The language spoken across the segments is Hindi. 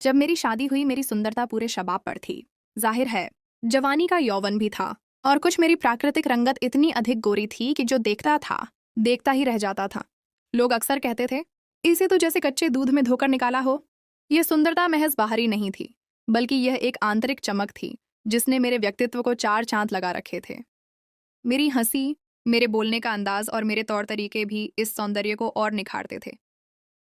जब मेरी शादी हुई मेरी सुंदरता पूरे शबाब पर थी। जाहिर है जवानी का यौवन भी था और कुछ मेरी प्राकृतिक रंगत इतनी अधिक गोरी थी कि जो देखता ही रह जाता था। लोग अक्सर कहते थे, इसे तो जैसे कच्चे दूध में धोकर निकाला हो। यह सुंदरता महज बाहरी नहीं थी, बल्कि यह एक आंतरिक चमक थी जिसने मेरे व्यक्तित्व को चार चांद लगा रखे थे। मेरी हंसी, मेरे बोलने का अंदाज और मेरे तौर तरीके भी इस सौंदर्य को और निखारते थे।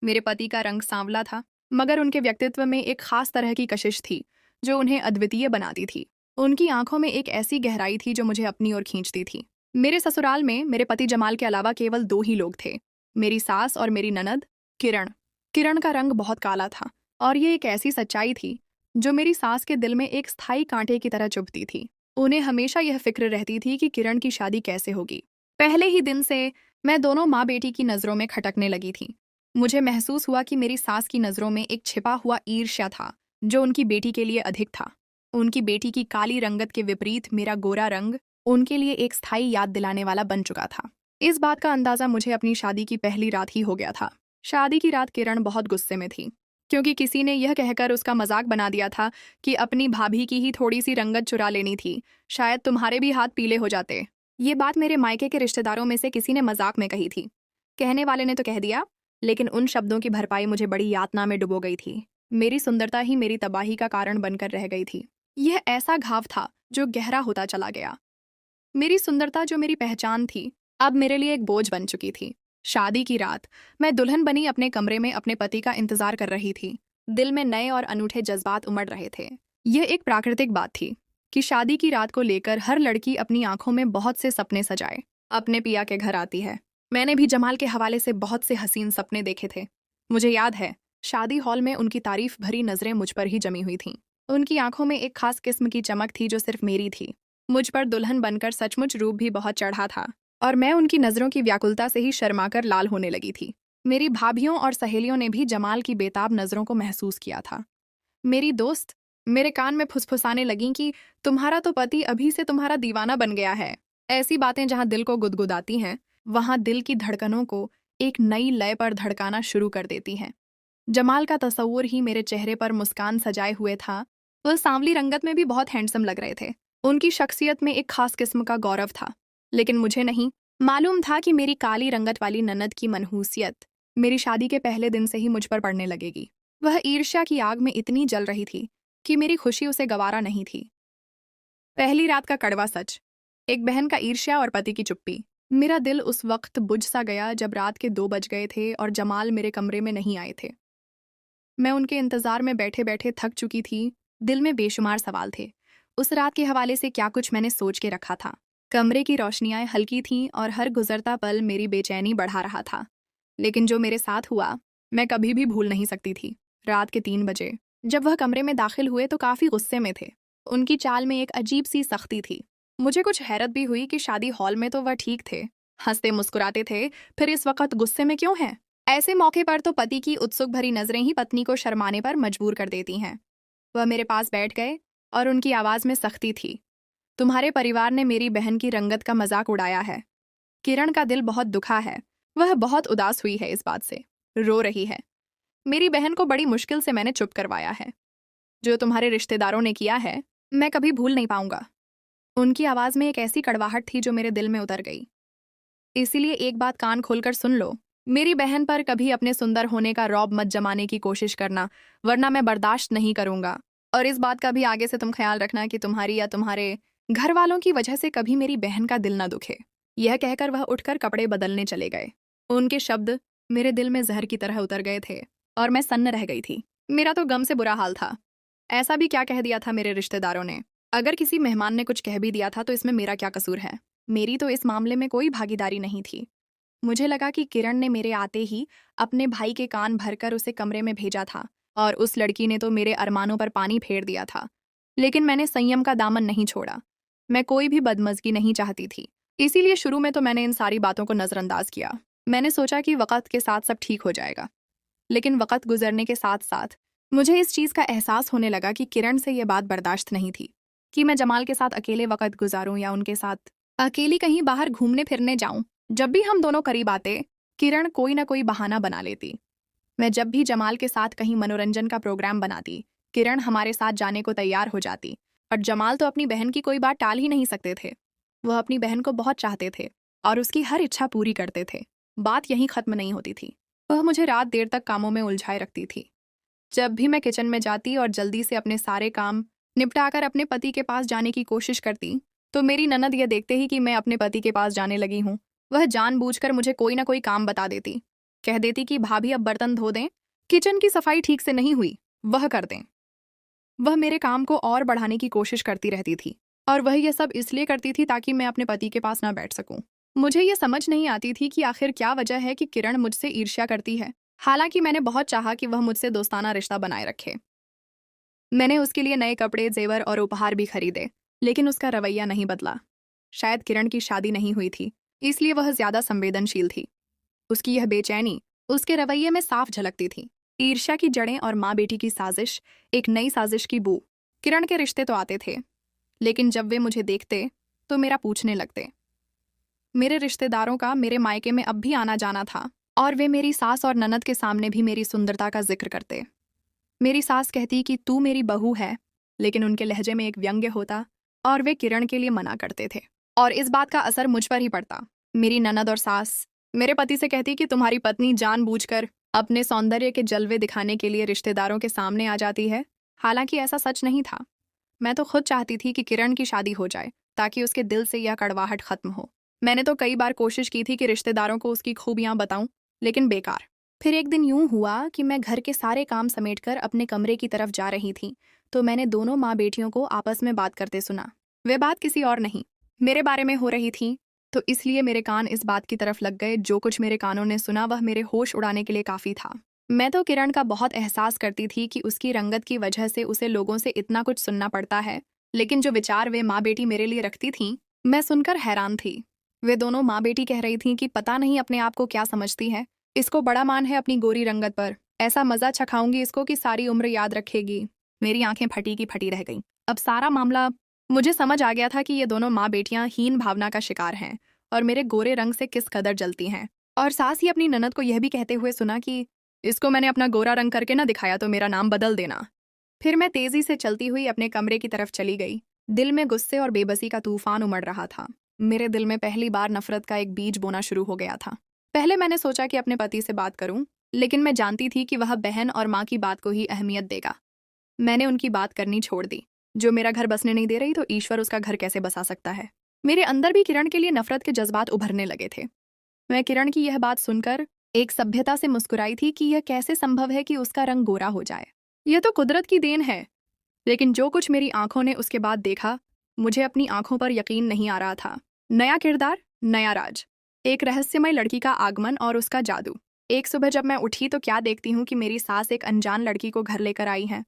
मेरे पति का रंग सांवला था, मगर उनके व्यक्तित्व में एक खास तरह की कशिश थी जो उन्हें अद्वितीय बनाती थी। उनकी आंखों में एक ऐसी गहराई थी जो मुझे अपनी ओर खींचती थी। मेरे ससुराल में मेरे पति जमाल के अलावा केवल दो ही लोग थे, मेरी सास और मेरी ननद किरण। किरण का रंग बहुत काला था और ये एक ऐसी सच्चाई थी जो मेरी सास के दिल में एक स्थायी कांटे की तरह चुभती थी। उन्हें हमेशा यह फिक्र रहती थी कि किरण की शादी कैसे होगी। पहले ही दिन से मैं दोनों माँ बेटी की नज़रों में खटकने लगी थी। मुझे महसूस हुआ कि मेरी सास की नज़रों में एक छिपा हुआ ईर्ष्या था जो उनकी बेटी के लिए अधिक था। उनकी बेटी की काली रंगत के विपरीत मेरा गोरा रंग उनके लिए एक स्थायी याद दिलाने वाला बन चुका था। इस बात का अंदाजा मुझे अपनी शादी की पहली रात ही हो गया था। शादी की रात किरण बहुत गुस्से में थी, क्योंकि किसी ने यह कहकर उसका मजाक बना दिया था कि अपनी भाभी की ही थोड़ी सी रंगत चुरा लेनी थी, शायद तुम्हारे भी हाथ पीले हो जाते। ये बात मेरे मायके के रिश्तेदारों में से किसी ने मजाक में कही थी। कहने वाले ने तो कह दिया, लेकिन उन शब्दों की भरपाई मुझे बड़ी यातना में डुबो गई थी। मेरी सुंदरता ही मेरी तबाही का कारण बनकर रह गई थी। यह ऐसा घाव था जो गहरा होता चला गया। मेरी सुंदरता जो मेरी पहचान थी, अब मेरे लिए एक बोझ बन चुकी थी। शादी की रात मैं दुल्हन बनी अपने कमरे में अपने पति का इंतजार कर रही थी। दिल में नए और अनूठे जज्बात उमड़ रहे थे। यह एक प्राकृतिक बात थी कि शादी की रात को लेकर हर लड़की अपनी आंखों में बहुत से सपने सजाए अपने पिया के घर आती है। मैंने भी जमाल के हवाले से बहुत से हसीन सपने देखे थे। मुझे याद है, शादी हॉल में उनकी तारीफ भरी नजरें मुझ पर ही जमी हुई थीं। उनकी आंखों में एक खास किस्म की चमक थी जो सिर्फ मेरी थी। मुझ पर दुल्हन बनकर सचमुच रूप भी बहुत चढ़ा था और मैं उनकी नजरों की व्याकुलता से ही शर्माकर लाल होने लगी थी। मेरी भाभियों और सहेलियों ने भी जमाल की बेताब नजरों को महसूस किया था। मेरी दोस्त मेरे कान में फुसफुसाने लगीं कि तुम्हारा तो पति अभी से तुम्हारा दीवाना बन गया है। ऐसी बातें जहां दिल को गुदगुदाती हैं, वहां दिल की धड़कनों को एक नई लय पर धड़काना शुरू कर देती हैं। जमाल का तस्वुर ही मेरे चेहरे पर मुस्कान सजाए हुए था। वह सांवली रंगत में भी बहुत हैंडसम लग रहे थे। उनकी शख्सियत में एक खास किस्म का गौरव था, लेकिन मुझे नहीं मालूम था कि मेरी काली रंगत वाली ननद की मनहूसियत मेरी शादी के पहले दिन से ही मुझ पर पड़ने लगेगी। वह ईर्ष्या की आग में इतनी जल रही थी कि मेरी खुशी उसे गवारा नहीं थी। पहली रात का कड़वा सच, एक बहन का ईर्ष्या और पति की चुप्पी। मेरा दिल उस वक्त बुझ सा गया जब रात के 2 बज गए थे और जमाल मेरे कमरे में नहीं आए थे। मैं उनके इंतजार में बैठे बैठे थक चुकी थी। दिल में बेशुमार सवाल थे। उस रात के हवाले से क्या कुछ मैंने सोच के रखा था। कमरे की रोशनियां हल्की थीं और हर गुजरता पल मेरी बेचैनी बढ़ा रहा था। लेकिन जो मेरे साथ हुआ, मैं कभी भी भूल नहीं सकती थी। रात के 3 बजे जब वह कमरे में दाखिल हुए तो काफी गुस्से में थे। उनकी चाल में एक अजीब सी सख्ती थी। मुझे कुछ हैरत भी हुई कि शादी हॉल में तो वह ठीक थे, हंसते मुस्कुराते थे, फिर इस वक्त गुस्से में क्यों हैं? ऐसे मौके पर तो पति की उत्सुक भरी नजरें ही पत्नी को शर्माने पर मजबूर कर देती हैं। वह मेरे पास बैठ गए और उनकी आवाज में सख्ती थी। तुम्हारे परिवार ने मेरी बहन की रंगत का मजाक उड़ाया है। किरण का दिल बहुत दुखा है। वह बहुत उदास हुई है, इस बात से रो रही है। मेरी बहन को बड़ी मुश्किल से मैंने चुप करवाया है। जो तुम्हारे रिश्तेदारों ने किया है, मैं कभी भूल नहीं पाऊंगा। उनकी आवाज में एक ऐसी कड़वाहट थी जो मेरे दिल में उतर गई। इसीलिए एक बात कान खोलकर सुन लो, मेरी बहन पर कभी अपने सुंदर होने का रौब मत जमाने की कोशिश करना, वरना मैं बर्दाश्त नहीं करूंगा। और इस बात का भी आगे से तुम ख्याल रखना कि तुम्हारी या तुम्हारे घर वालों की वजह से कभी मेरी बहन का दिल ना दुखे। यह कहकर वह उठकर कपड़े बदलने चले गए। उनके शब्द मेरे दिल में जहर की तरह उतर गए थे और मैं सन्न रह गई थी। मेरा तो गम से बुरा हाल था। ऐसा भी क्या कह दिया था मेरे रिश्तेदारों ने? अगर किसी मेहमान ने कुछ कह भी दिया था तो इसमें मेरा क्या कसूर है? मेरी तो इस मामले में कोई भागीदारी नहीं थी। मुझे लगा कि किरण ने मेरे आते ही अपने भाई के कान भरकर उसे कमरे में भेजा था और उस लड़की ने तो मेरे अरमानों पर पानी फेर दिया था। लेकिन मैंने संयम का दामन नहीं छोड़ा। मैं कोई भी बदमज़गी नहीं चाहती थी। इसीलिए शुरू में तो मैंने इन सारी बातों को नज़रअंदाज किया। मैंने सोचा कि वक़्त के साथ सब ठीक हो जाएगा। लेकिन वक़्त गुजरने के साथ साथ मुझे इस चीज़ का एहसास होने लगा कि किरण से ये बात बर्दाश्त नहीं थी कि मैं जमाल के साथ अकेले वक़्त गुजारूं या उनके साथ अकेली कहीं बाहर घूमने फिरने जाऊं। जब भी हम दोनों करीब आते, किरण कोई ना कोई बहाना बना लेती। मैं जब भी जमाल के साथ कहीं मनोरंजन का प्रोग्राम बनाती, किरण हमारे साथ जाने को तैयार हो जाती। और जमाल तो अपनी बहन की कोई बात टाल ही नहीं सकते थे। वह अपनी बहन को बहुत चाहते थे और उसकी हर इच्छा पूरी करते थे। बात यहीं खत्म नहीं होती थी। वह मुझे रात देर तक कामों में उलझाए रखती थी। जब भी मैं किचन में जाती और जल्दी से अपने सारे काम निपटाकर अपने पति के पास जाने की कोशिश करती, तो मेरी ननद यह देखते ही कि मैं अपने पति के पास जाने लगी हूँ, वह जानबूझकर मुझे कोई ना कोई काम बता देती। कह देती कि भाभी अब बर्तन धो दें, किचन की सफाई ठीक से नहीं हुई, वह कर दें। वह मेरे काम को और बढ़ाने की कोशिश करती रहती थी और वह यह सब इसलिए करती थी ताकि मैं अपने पति के पास ना बैठ सकूं। मुझे यह समझ नहीं आती थी कि आखिर क्या वजह है कि किरण मुझसे ईर्ष्या करती है। हालांकि मैंने बहुत चाहा कि वह मुझसे दोस्ताना रिश्ता बनाए रखे। मैंने उसके लिए नए कपड़े, जेवर और उपहार भी खरीदे, लेकिन उसका रवैया नहीं बदला। शायद किरण की शादी नहीं हुई थी, इसलिए वह ज्यादा संवेदनशील थी। उसकी यह बेचैनी उसके रवैये में साफ झलकती थी। ईर्ष्या की जड़ें और माँ बेटी की साजिश, एक नई साजिश की बू। किरण के रिश्ते तो आते थे, लेकिन जब वे मुझे देखते तो मेरा पूछने लगते। मेरे रिश्तेदारों का मेरे मायके में अब भी आना जाना था और वे मेरी सास और ननद के सामने भी मेरी सुंदरता का जिक्र करते। मेरी सास कहती कि तू मेरी बहू है, लेकिन उनके लहजे में एक व्यंग्य होता और वे किरण के लिए मना करते थे। और इस बात का असर मुझ पर ही पड़ता। मेरी ननद और सास मेरे पति से कहती कि तुम्हारी पत्नी जानबूझकर अपने सौंदर्य के जलवे दिखाने के लिए रिश्तेदारों के सामने आ जाती है। हालांकि ऐसा सच नहीं था। मैं तो खुद चाहती थी कि किरण की शादी हो जाए ताकि उसके दिल से यह कड़वाहट खत्म हो। मैंने तो कई बार कोशिश की थी कि रिश्तेदारों को उसकी खूबियां बताऊं, लेकिन बेकार। फिर एक दिन यूं हुआ कि मैं घर के सारे काम समेटकर अपने कमरे की तरफ जा रही थी, तो मैंने दोनों माँ बेटियों को आपस में बात करते सुना। वे बात किसी और नहीं, मेरे बारे में हो रही थी, तो इसलिए मेरे कान इस बात की तरफ लग गए। जो कुछ मेरे कानों ने सुना वह मेरे होश उड़ाने के लिए काफ़ी था। मैं तो किरण का बहुत एहसास करती थी कि उसकी रंगत की वजह से उसे लोगों से इतना कुछ सुनना पड़ता है, लेकिन जो विचार वे माँ बेटी मेरे लिए रखती थीं, मैं सुनकर हैरान थी। वे दोनों माँ बेटी कह रही थीं कि पता नहीं अपने आप को क्या समझती है, इसको बड़ा मान है अपनी गोरी रंगत पर, ऐसा मजा चखाऊंगी इसको कि सारी उम्र याद रखेगी। मेरी आंखें फटी की फटी रह गईं। अब सारा मामला मुझे समझ आ गया था कि ये दोनों माँ बेटियां हीन भावना का शिकार हैं और मेरे गोरे रंग से किस कदर जलती हैं। और सास ही अपनी ननद को यह भी कहते हुए सुना कि इसको मैंने अपना गोरा रंग करके ना दिखाया तो मेरा नाम बदल देना। फिर मैं तेजी से चलती हुई अपने कमरे की तरफ चली गई। दिल में गुस्से और बेबसी का तूफान उमड़ रहा था। मेरे दिल में पहली बार नफरत का एक बीज बोना शुरू हो गया था। पहले मैंने सोचा कि अपने पति से बात करूं, लेकिन मैं जानती थी कि वह बहन और माँ की बात को ही अहमियत देगा। मैंने उनकी बात करनी छोड़ दी। जो मेरा घर बसने नहीं दे रही तो ईश्वर उसका घर कैसे बसा सकता है। मेरे अंदर भी किरण के लिए नफरत के जज्बात उभरने लगे थे। मैं किरण की यह बात सुनकर एक सभ्यता से मुस्कुराई थी कि यह कैसे संभव है कि उसका रंग गोरा हो जाए। यह तो कुदरत की देन है। लेकिन जो कुछ मेरी आंखों ने उसके बाद देखा, मुझे अपनी आंखों पर यकीन नहीं आ रहा था। नया किरदार, नया राज, एक रहस्यमय लड़की का आगमन और उसका जादू। एक सुबह जब मैं उठी तो क्या देखती हूँ कि मेरी सास एक अनजान लड़की को घर लेकर आई है।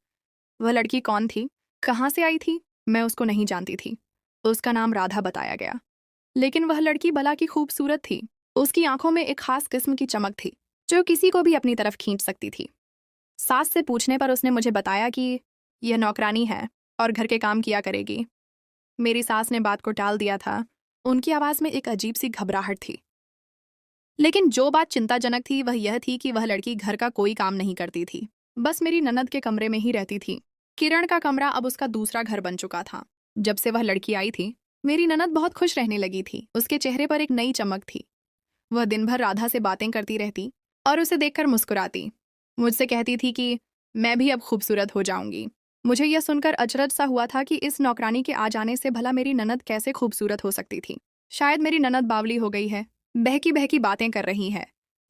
वह लड़की कौन थी, कहाँ से आई थी, मैं उसको नहीं जानती थी। उसका नाम राधा बताया गया, लेकिन वह लड़की भला की खूबसूरत थी। उसकी आंखों में एक खास किस्म की चमक थी जो किसी को भी अपनी तरफ खींच सकती थी। सास से पूछने पर उसने मुझे बताया कि यह नौकरानी है और घर के काम किया करेगी। मेरी सास ने बात को टाल दिया था। उनकी आवाज़ में एक अजीब सी घबराहट थी। लेकिन जो बात चिंताजनक थी वह यह थी कि वह लड़की घर का कोई काम नहीं करती थी, बस मेरी ननद के कमरे में ही रहती थी। किरण का कमरा अब उसका दूसरा घर बन चुका था। जब से वह लड़की आई थी, मेरी ननद बहुत खुश रहने लगी थी। उसके चेहरे पर एक नई चमक थी। वह दिन भर राधा से बातें करती रहती और उसे देखकर मुस्कुराती। मुझसे कहती थी कि मैं भी अब खूबसूरत हो जाऊंगी। मुझे यह सुनकर अचरज सा हुआ था कि इस नौकरानी के आ जाने से भला मेरी ननद कैसे खूबसूरत हो सकती थी। शायद मेरी ननद बावली हो गई है, बहकी बहकी बातें कर रही है।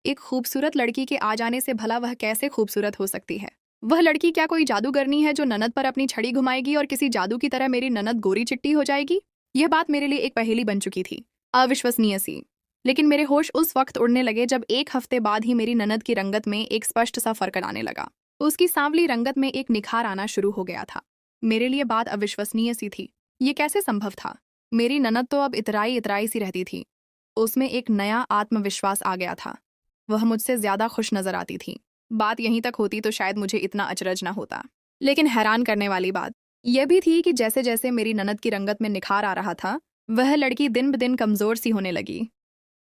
एक खूबसूरत लड़की के आ जाने से भला वह कैसे खूबसूरत हो सकती है। वह लड़की क्या कोई जादूगरनी है जो ननद पर अपनी छड़ी घुमाएगी और किसी जादू की तरह मेरी ननद गोरी चिट्टी हो जाएगी। यह बात मेरे लिए एक पहेली बन चुकी थी, अविश्वसनीय सी। लेकिन मेरे होश उस वक्त उड़ने लगे जब एक हफ्ते बाद ही मेरी ननद की रंगत में एक स्पष्ट सा फर्क आने लगा। उसकी सांवली रंगत में एक निखार आना शुरू हो गया था। मेरे लिए बात अविश्वसनीय सी थी। ये कैसे संभव था। मेरी ननद तो अब इतराई इतराई सी रहती थी। उसमें एक नया आत्मविश्वास आ गया था। वह मुझसे ज्यादा खुश नजर आती थी। बात यहीं तक होती तो शायद मुझे इतना अचरज न होता। लेकिन हैरान करने वाली बात यह भी थी कि जैसे जैसे मेरी ननद की रंगत में निखार आ रहा था, वह लड़की दिन ब दिन कमजोर सी होने लगी।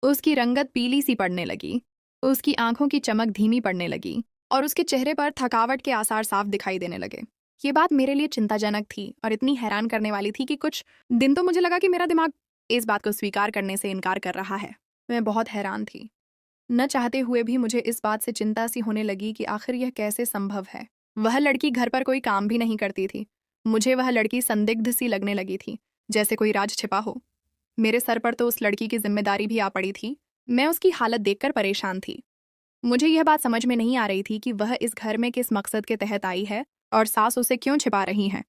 उसकी रंगत पीली सी पड़ने लगी। उसकी आंखों की चमक धीमी पड़ने लगी। और उसके चेहरे पर थकावट के आसार साफ दिखाई देने लगे। ये बात मेरे लिए चिंताजनक थी और इतनी हैरान करने वाली थी कि कुछ दिन तो मुझे लगा कि मेरा दिमाग इस बात को स्वीकार करने से इनकार कर रहा है। मैं बहुत हैरान थी। न चाहते हुए भी मुझे इस बात से चिंता सी होने लगी कि आखिर यह कैसे संभव है। वह लड़की घर पर कोई काम भी नहीं करती थी। मुझे वह लड़की संदिग्ध सी लगने लगी थी, जैसे कोई राज छिपा हो। मेरे सर पर तो उस लड़की की जिम्मेदारी भी आ पड़ी थी। मैं उसकी हालत देखकर परेशान थी। मुझे यह बात समझ में नहीं आ रही थी कि वह इस घर में किस मकसद के तहत आई है और सास उसे क्यों छिपा रही हैं।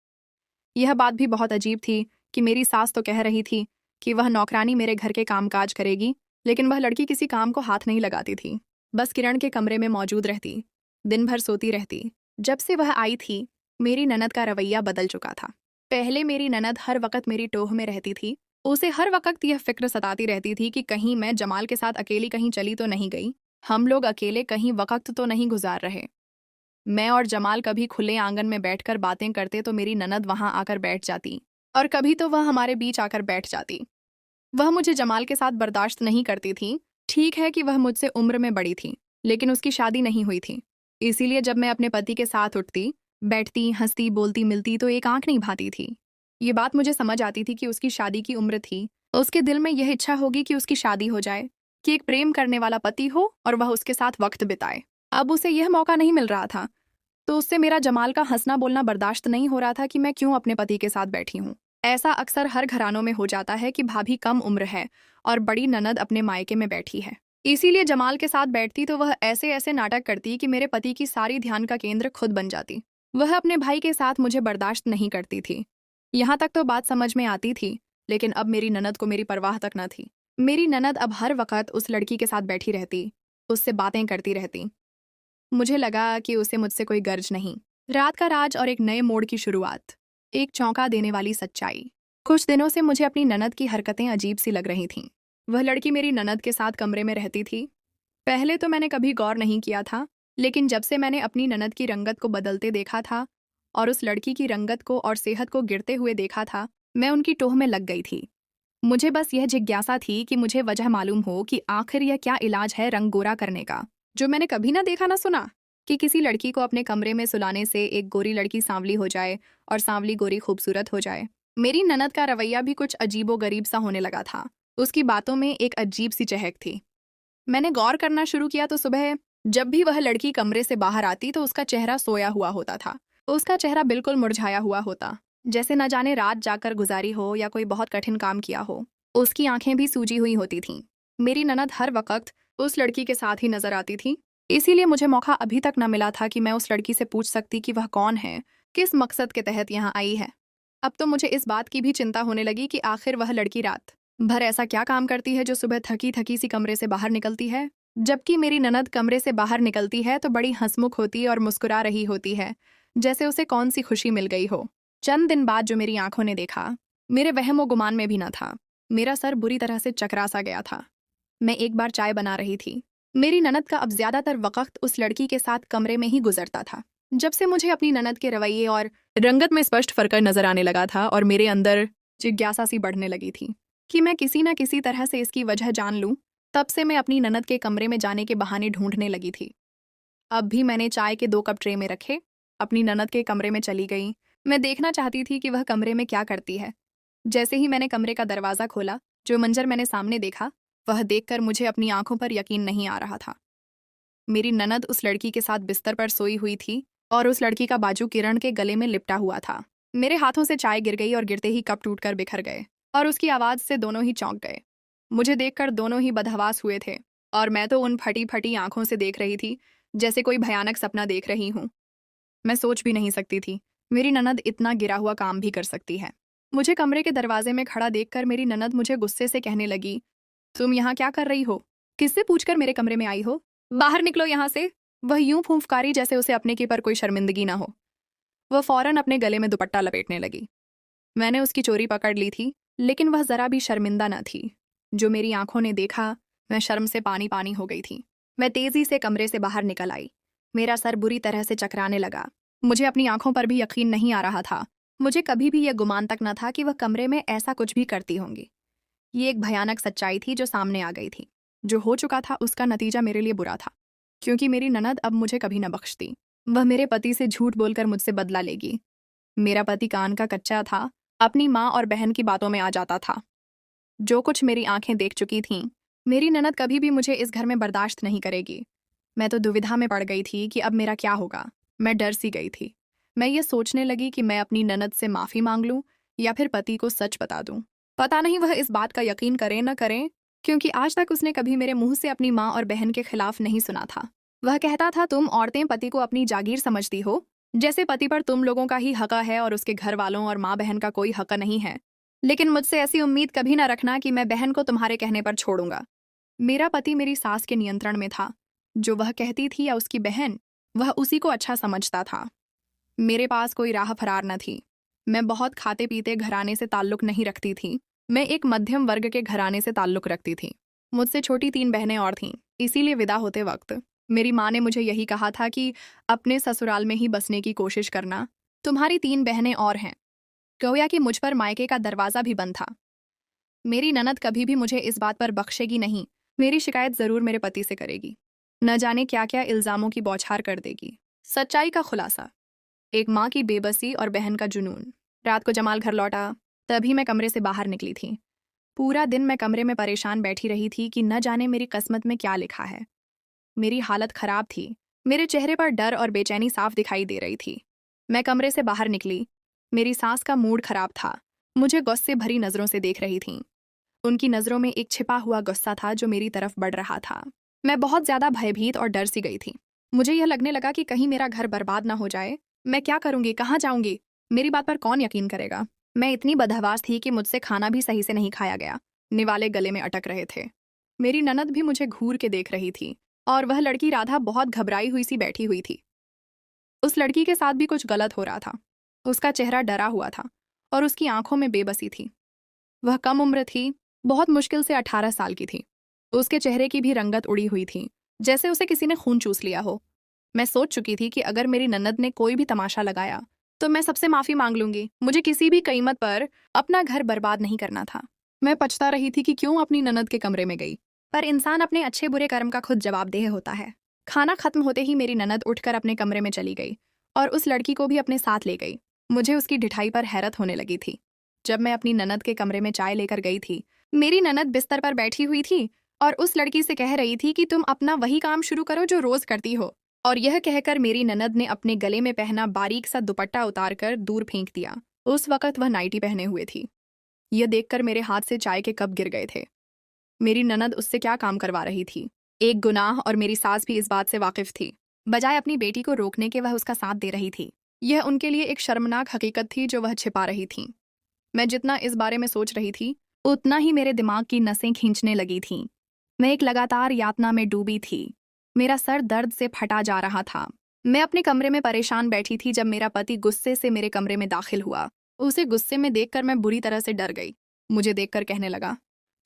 यह बात भी बहुत अजीब थी कि मेरी सास तो कह रही थी कि वह नौकरानी मेरे घर के कामकाज करेगी, लेकिन वह लड़की किसी काम को हाथ नहीं लगाती थी। बस किरण के कमरे में मौजूद रहती, दिन भर सोती रहती। जब से वह आई थी, मेरी ननद का रवैया बदल चुका था। पहले मेरी ननद हर वक्त मेरी टोह में रहती थी। उसे हर वक्त यह फिक्र सताती रहती थी कि कहीं मैं जमाल के साथ अकेली कहीं चली तो नहीं गई, हम लोग अकेले कहीं वक्त तो नहीं गुजार रहे। मैं और जमाल कभी खुले आंगन में बैठकर बातें करते तो मेरी ननद वहां आकर बैठ जाती, और कभी तो वह हमारे बीच आकर बैठ जाती। वह मुझे जमाल के साथ बर्दाश्त नहीं करती थी। ठीक है कि वह मुझसे उम्र में बड़ी थी, लेकिन उसकी शादी नहीं हुई थी। इसीलिए जब मैं अपने पति के साथ उठती, बैठती, हंसती, बोलती, मिलती तो एक आंख नहीं भाती थी। ये बात मुझे समझ आती थी कि उसकी शादी की उम्र थी। उसके दिल में यह इच्छा होगी कि उसकी शादी हो जाए, कि एक प्रेम करने वाला पति हो और वह उसके साथ वक्त बिताए। अब उसे यह मौका नहीं मिल रहा था, तो उससे मेरा जमाल का हंसना बोलना बर्दाश्त नहीं हो रहा था कि मैं क्यों अपने पति के साथ बैठी हूँ। ऐसा अक्सर हर घरानों में हो जाता है कि भाभी कम उम्र है और बड़ी ननद अपने मायके में बैठी है। इसीलिए जमाल के साथ बैठती तो वह ऐसे ऐसे नाटक करती कि मेरे पति की सारी ध्यान का केंद्र खुद बन जाती। वह अपने भाई के साथ मुझे बर्दाश्त नहीं करती थी। यहाँ तक तो बात समझ में आती थी, लेकिन अब मेरी ननद को मेरी परवाह तक न थी। मेरी ननद अब हर वक्त उस लड़की के साथ बैठी रहती, उससे बातें करती रहती। मुझे लगा कि उसे मुझसे कोई गर्ज नहीं। रात का राज और एक नए मोड़ की शुरुआत, एक चौंका देने वाली सच्चाई। कुछ दिनों से मुझे अपनी ननद की हरकतें अजीब सी लग रही थीं। वह लड़की मेरी ननद के साथ कमरे में रहती थी। पहले तो मैंने कभी गौर नहीं किया था, लेकिन जब से मैंने अपनी ननद की रंगत को बदलते देखा था और उस लड़की की रंगत को और सेहत को गिरते हुए देखा था, मैं उनकी टोह में लग गई थी। मुझे बस यह जिज्ञासा थी कि मुझे वजह मालूम हो कि आखिर यह क्या इलाज है रंग गोरा करने का, जो मैंने कभी ना देखा ना सुना, कि किसी लड़की को अपने कमरे में सुलाने से एक गोरी लड़की सांवली हो जाए और सांवली गोरी खूबसूरत हो जाए। मेरी ननद का रवैया भी कुछ अजीबो गरीब सा होने लगा था। उसकी बातों में एक अजीब सी चहक थी। मैंने गौर करना शुरू किया तो सुबह जब भी वह लड़की कमरे से बाहर आती तो उसका चेहरा सोया हुआ होता था। उसका चेहरा बिल्कुल मुरझाया हुआ होता, जैसे न जाने रात जाकर गुजारी हो या कोई बहुत कठिन काम किया हो। उसकी आंखें भी सूजी हुई होती थीं। मेरी ननद हर वक्त उस लड़की के साथ ही नजर आती थी। इसीलिए मुझे मौका अभी तक न मिला था कि मैं उस लड़की से पूछ सकती कि वह कौन है, किस मकसद के तहत यहाँ आई है। अब तो मुझे इस बात की भी चिंता होने लगी कि आखिर वह लड़की रात भर ऐसा क्या काम करती है जो सुबह थकी थकी सी कमरे से बाहर निकलती है। जबकि मेरी ननद कमरे से बाहर निकलती है तो बड़ी हंसमुख होती और मुस्कुरा रही होती है, जैसे उसे कौन सी खुशी मिल गई हो। चंद दिन बाद जो मेरी आंखों ने देखा, मेरे वहमो गुमान में भी न था। मेरा सर बुरी तरह से चकरा सा गया था। मैं एक बार चाय बना रही थी। मेरी ननद का अब ज्यादातर वक्त उस लड़की के साथ कमरे में ही गुजरता था। जब से मुझे अपनी ननद के रवैये और रंगत में स्पष्ट फर्क नजर आने लगा था और मेरे अंदर जिज्ञासा सी बढ़ने लगी थी कि मैं किसी न किसी तरह से इसकी वजह जान लूं, तब से मैं अपनी ननद के कमरे में जाने के बहाने ढूंढने लगी थी। अब भी मैंने चाय के 2 कप ट्रे में रखे, अपनी ननद के कमरे में चली गई। मैं देखना चाहती थी कि वह कमरे में क्या करती है। जैसे ही मैंने कमरे का दरवाज़ा खोला, जो मंजर मैंने सामने देखा, वह देखकर मुझे अपनी आंखों पर यकीन नहीं आ रहा था। मेरी ननद उस लड़की के साथ बिस्तर पर सोई हुई थी और उस लड़की का बाजू किरण के गले में लिपटा हुआ था। मेरे हाथों से चाय गिर गई और गिरते ही कप टूटकर बिखर गए और उसकी आवाज़ से दोनों ही चौंक गए। मुझे देखकर दोनों ही बदहवास हुए थे और मैं तो उन फटी फटी आंखों से देख रही थी जैसे कोई भयानक सपना देख रही हूँ। मैं सोच भी नहीं सकती थी मेरी ननद इतना गिरा हुआ काम भी कर सकती है। मुझे कमरे के दरवाजे में खड़ा देखकर मेरी ननद मुझे गुस्से से कहने लगी, तुम यहाँ क्या कर रही हो? किससे पूछकर मेरे कमरे में आई हो? बाहर निकलो यहाँ से। वह यूं फूंफकारी जैसे उसे अपने की पर कोई शर्मिंदगी ना हो। वह फौरन अपने गले में दुपट्टा लपेटने लगी। मैंने उसकी चोरी पकड़ ली थी, लेकिन वह जरा भी शर्मिंदा न थी। जो मेरी आंखों ने देखा, मैं शर्म से पानी पानी हो गई थी। मैं तेजी से कमरे से बाहर निकल आई। मेरा सर बुरी तरह से चकराने लगा। मुझे अपनी आंखों पर भी यकीन नहीं आ रहा था। मुझे कभी भी यह गुमान तक न था कि वह कमरे में ऐसा कुछ भी करती होंगी। ये एक भयानक सच्चाई थी जो सामने आ गई थी। जो हो चुका था उसका नतीजा मेरे लिए बुरा था। क्योंकि मेरी ननद अब मुझे कभी न बख्शती। वह मेरे पति से झूठ बोलकर मुझसे बदला लेगी। मेरा पति कान का कच्चा था, अपनी माँ और बहन की बातों में आ जाता था। जो कुछ मेरी आंखें देख चुकी थीं, मेरी ननद कभी भी मुझे इस घर में बर्दाश्त नहीं करेगी। मैं तो दुविधा में पड़ गई थी कि अब मेरा क्या होगा। मैं डर सी गई थी। मैं ये सोचने लगी कि मैं अपनी ननद से माफ़ी मांग लूं या फिर पति को सच बता दूं। पता नहीं वह इस बात का यकीन करें न करें, क्योंकि आज तक उसने कभी मेरे मुंह से अपनी माँ और बहन के खिलाफ नहीं सुना था। वह कहता था, तुम औरतें पति को अपनी जागीर समझती हो, जैसे पति पर तुम लोगों का ही हक है और उसके घर वालों और माँ बहन का कोई हक नहीं है। लेकिन मुझसे ऐसी उम्मीद कभी ना रखना कि मैं बहन को तुम्हारे कहने पर छोड़ूंगा। मेरा पति मेरी सास के नियंत्रण में था। जो वह कहती थी या उसकी बहन, वह उसी को अच्छा समझता था। मेरे पास कोई राह फरार न थी। मैं बहुत खाते पीते घराने से ताल्लुक नहीं रखती थी। मैं एक मध्यम वर्ग के घराने से ताल्लुक रखती थी। मुझसे छोटी 3 बहनें और थीं। इसीलिए विदा होते वक्त मेरी माँ ने मुझे यही कहा था कि अपने ससुराल में ही बसने की कोशिश करना। तुम्हारी 3 बहनें और हैं। गोया कि मुझ पर मायके का दरवाज़ा भी बंद था। मेरी ननद कभी भी मुझे इस बात पर बख्शेगी नहीं। मेरी शिकायत ज़रूर मेरे पति से करेगी। न जाने क्या क्या इल्ज़ामों की बौछार कर देगी। सच्चाई का खुलासा। एक माँ की बेबसी और बहन का जुनून। रात को जमाल घर लौटा, तभी मैं कमरे से बाहर निकली थी। पूरा दिन मैं कमरे में परेशान बैठी रही थी कि न जाने मेरी किस्मत में क्या लिखा है। मेरी हालत खराब थी। मेरे चेहरे पर डर और बेचैनी साफ दिखाई दे रही थी। मैं कमरे से बाहर निकली। मेरी सास का मूड खराब था। मुझे गुस्से भरी नज़रों से देख रही थीं। उनकी नज़रों में एक छिपा हुआ गुस्सा था जो मेरी तरफ बढ़ रहा था। मैं बहुत ज़्यादा भयभीत और डर सी गई थी। मुझे यह लगने लगा कि कहीं मेरा घर बर्बाद ना हो जाए। मैं क्या करूंगी, कहाँ जाऊंगी? मेरी बात पर कौन यकीन करेगा? मैं इतनी बदहवास थी कि मुझसे खाना भी सही से नहीं खाया गया। निवाले गले में अटक रहे थे। मेरी ननद भी मुझे घूर के देख रही थी और वह लड़की राधा बहुत घबराई हुई सी बैठी हुई थी। उस लड़की के साथ भी कुछ गलत हो रहा था। उसका चेहरा डरा हुआ था और उसकी आंखों में बेबसी थी। वह कम उम्र थी, बहुत मुश्किल से 18 साल की थी। उसके चेहरे की भी रंगत उड़ी हुई थी, जैसे उसे किसी ने खून चूस लिया हो। मैं सोच चुकी थी कि अगर मेरी ननद ने कोई भी तमाशा लगाया तो मैं सबसे माफी मांग लूंगी। मुझे किसी भी कीमत पर अपना घर बर्बाद नहीं करना था। मैं पछता रही थी कि क्यों अपनी ननद के कमरे में गई। पर इंसान अपने अच्छे बुरे कर्म का खुद जवाबदेह होता है। खाना खत्म होते ही मेरी ननद उठकर अपने कमरे में चली गई और उस लड़की को भी अपने साथ ले गई। मुझे उसकी ढिठाई पर हैरत होने लगी थी। जब मैं अपनी ननद के कमरे में चाय लेकर गई थी, मेरी ननद बिस्तर पर बैठी हुई थी और उस लड़की से कह रही थी कि तुम अपना वही काम शुरू करो जो रोज करती हो। और यह कहकर मेरी ननद ने अपने गले में पहना बारीक सा दुपट्टा उतारकर दूर फेंक दिया। उस वक्त वह नाइटी पहने हुए थी। यह देखकर मेरे हाथ से चाय के कप गिर गए थे। मेरी ननद उससे क्या काम करवा रही थी? एक गुनाह, और मेरी सास भी इस बात से वाकिफ थी। बजाय अपनी बेटी को रोकने के वह उसका साथ दे रही थी। यह उनके लिए एक शर्मनाक हकीकत थी जो वह छिपा रही थी। मैं जितना इस बारे में सोच रही थी, उतना ही मेरे दिमाग की नसें खींचने लगी थीं। मैं एक लगातार यातना में डूबी थी। मेरा सर दर्द से फटा जा रहा था। मैं अपने कमरे में परेशान बैठी थी जब मेरा पति गुस्से से मेरे कमरे में दाखिल हुआ। उसे गुस्से में देखकर मैं बुरी तरह से डर गई। मुझे देखकर कहने लगा,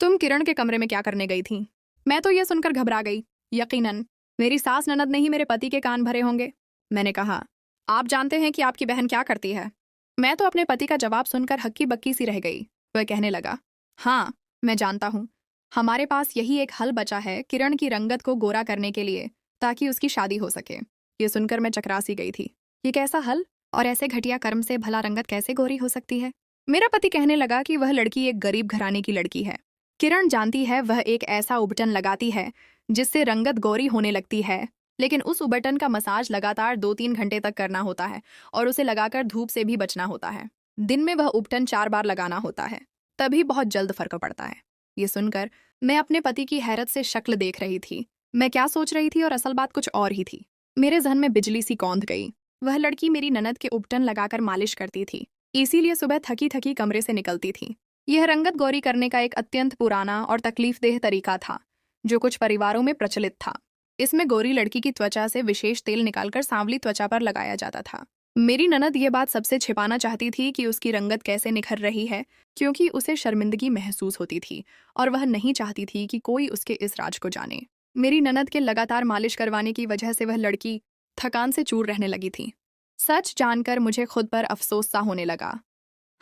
तुम किरण के कमरे में क्या करने गई थी? मैं तो यह सुनकर घबरा गई। यकीनन मेरी सास ननद ने ही मेरे पति के कान भरे होंगे। मैंने कहा, आप जानते हैं कि आपकी बहन क्या करती है? मैं तो अपने पति का जवाब सुनकर हक्की बक्की सी रह गई। वह कहने लगा, हाँ, मैं जानता हूँ। हमारे पास यही एक हल बचा है किरण की रंगत को गोरा करने के लिए, ताकि उसकी शादी हो सके। ये सुनकर मैं चकरासी गई थी। ये कैसा हल? और ऐसे घटिया कर्म से भला रंगत कैसे गोरी हो सकती है? मेरा पति कहने लगा कि वह लड़की एक गरीब घराने की लड़की है। किरण जानती है वह एक ऐसा उबटन लगाती है जिससे रंगत गोरी होने लगती है, लेकिन उस उबटन का मसाज लगातार 2-3 घंटे तक करना होता है और उसे लगाकर धूप से भी बचना होता है। दिन में वह उबटन 4 बार लगाना होता है, तभी बहुत जल्द फर्क पड़ता है। ये सुनकर मैं अपने पति की हैरत से शक्ल देख रही थी। मैं क्या सोच रही थी और असल बात कुछ और ही थी। मेरे जहन में बिजली सी कौंध गई। वह लड़की मेरी ननद के उबटन लगाकर मालिश करती थी, इसीलिए सुबह थकी थकी कमरे से निकलती थी। यह रंगत गोरी करने का एक अत्यंत पुराना और तकलीफदेह तरीका था जो कुछ परिवारों में प्रचलित था। इसमें गोरी लड़की की त्वचा से विशेष तेल निकालकर सांवली त्वचा पर लगाया जाता था। मेरी ननद ये बात सबसे छिपाना चाहती थी कि उसकी रंगत कैसे निखर रही है, क्योंकि उसे शर्मिंदगी महसूस होती थी और वह नहीं चाहती थी कि कोई उसके इस राज को जाने। मेरी ननद के लगातार मालिश करवाने की वजह से वह लड़की थकान से चूर रहने लगी थी। सच जानकर मुझे खुद पर अफसोस सा होने लगा।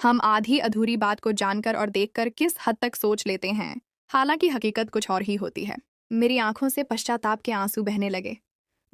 हम आधी अधूरी बात को जानकर और देखकर किस हद तक सोच लेते हैं, हालांकि हकीकत कुछ और ही होती है। मेरी आंखों से पश्चाताप के आंसू बहने लगे।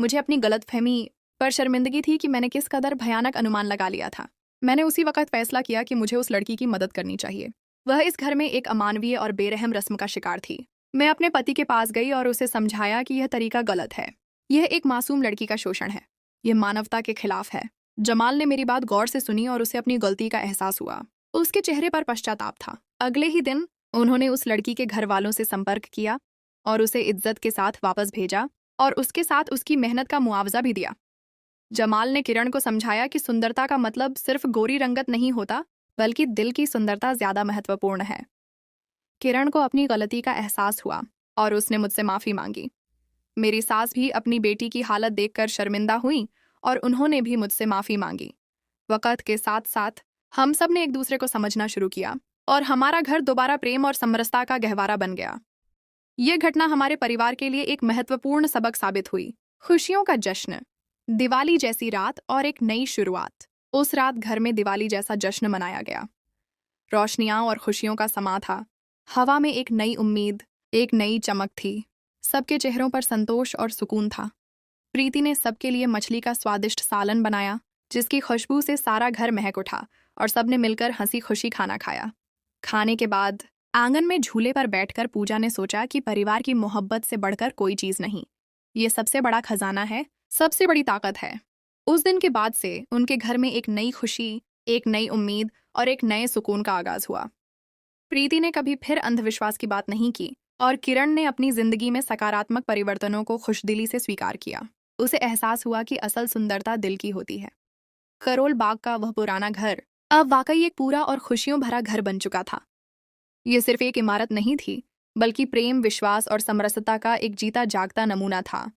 मुझे अपनी गलतफहमी पर शर्मिंदगी थी कि मैंने किस कदर भयानक अनुमान लगा लिया था। मैंने उसी वक्त फैसला किया कि मुझे उस लड़की की मदद करनी चाहिए। वह इस घर में एक अमानवीय और बेरहम रस्म का शिकार थी। मैं अपने पति के पास गई और उसे समझाया कि यह तरीका गलत है। यह एक मासूम लड़की का शोषण है। यह मानवता के खिलाफ है। जमाल ने मेरी बात गौर से सुनी और उसे अपनी गलती का एहसास हुआ। उसके चेहरे पर पश्चाताप था। अगले ही दिन उन्होंने उस लड़की के घर वालों से संपर्क किया और उसे इज्जत के साथ वापस भेजा और उसके साथ उसकी मेहनत का मुआवजा भी दिया। जमाल ने किरण को समझाया कि सुंदरता का मतलब सिर्फ गोरी रंगत नहीं होता, बल्कि दिल की सुंदरता ज्यादा महत्वपूर्ण है। किरण को अपनी गलती का एहसास हुआ और उसने मुझसे माफी मांगी। मेरी सास भी अपनी बेटी की हालत देखकर शर्मिंदा हुई और उन्होंने भी मुझसे माफी मांगी। वक्त के साथ साथ हम सब ने एक दूसरे को समझना शुरू किया और हमारा घर दोबारा प्रेम और समरसता का गहवारा बन गया। यह घटना हमारे परिवार के लिए एक महत्वपूर्ण सबक साबित हुई। खुशियों का जश्न, दिवाली जैसी रात और एक नई शुरुआत। उस रात घर में दिवाली जैसा जश्न मनाया गया। रोशनियां और खुशियों का समा था। हवा में एक नई उम्मीद, एक नई चमक थी। सबके चेहरों पर संतोष और सुकून था। प्रीति ने सबके लिए मछली का स्वादिष्ट सालन बनाया, जिसकी खुशबू से सारा घर महक उठा और सबने मिलकर हंसी खुशी खाना खाया। खाने के बाद आंगन में झूले पर बैठकर पूजा ने सोचा कि परिवार की मोहब्बत से बढ़कर कोई चीज नहीं। ये सबसे बड़ा खजाना है, सबसे बड़ी ताकत है। उस दिन के बाद से उनके घर में एक नई खुशी, एक नई उम्मीद और एक नए सुकून का आगाज हुआ। प्रीति ने कभी फिर अंधविश्वास की बात नहीं की और किरण ने अपनी जिंदगी में सकारात्मक परिवर्तनों को खुशदिली से स्वीकार किया। उसे एहसास हुआ कि असल सुंदरता दिल की होती है। करोल बाग का वह पुराना घर अब वाकई एक पूरा और खुशियों भरा घर बन चुका था। यह सिर्फ एक इमारत नहीं थी, बल्कि प्रेम, विश्वास और समरसता का एक जीता जागता नमूना था।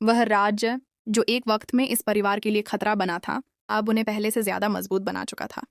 वह राज्य जो एक वक्त में इस परिवार के लिए खतरा बना था, अब उन्हें पहले से ज्यादा मजबूत बना चुका था।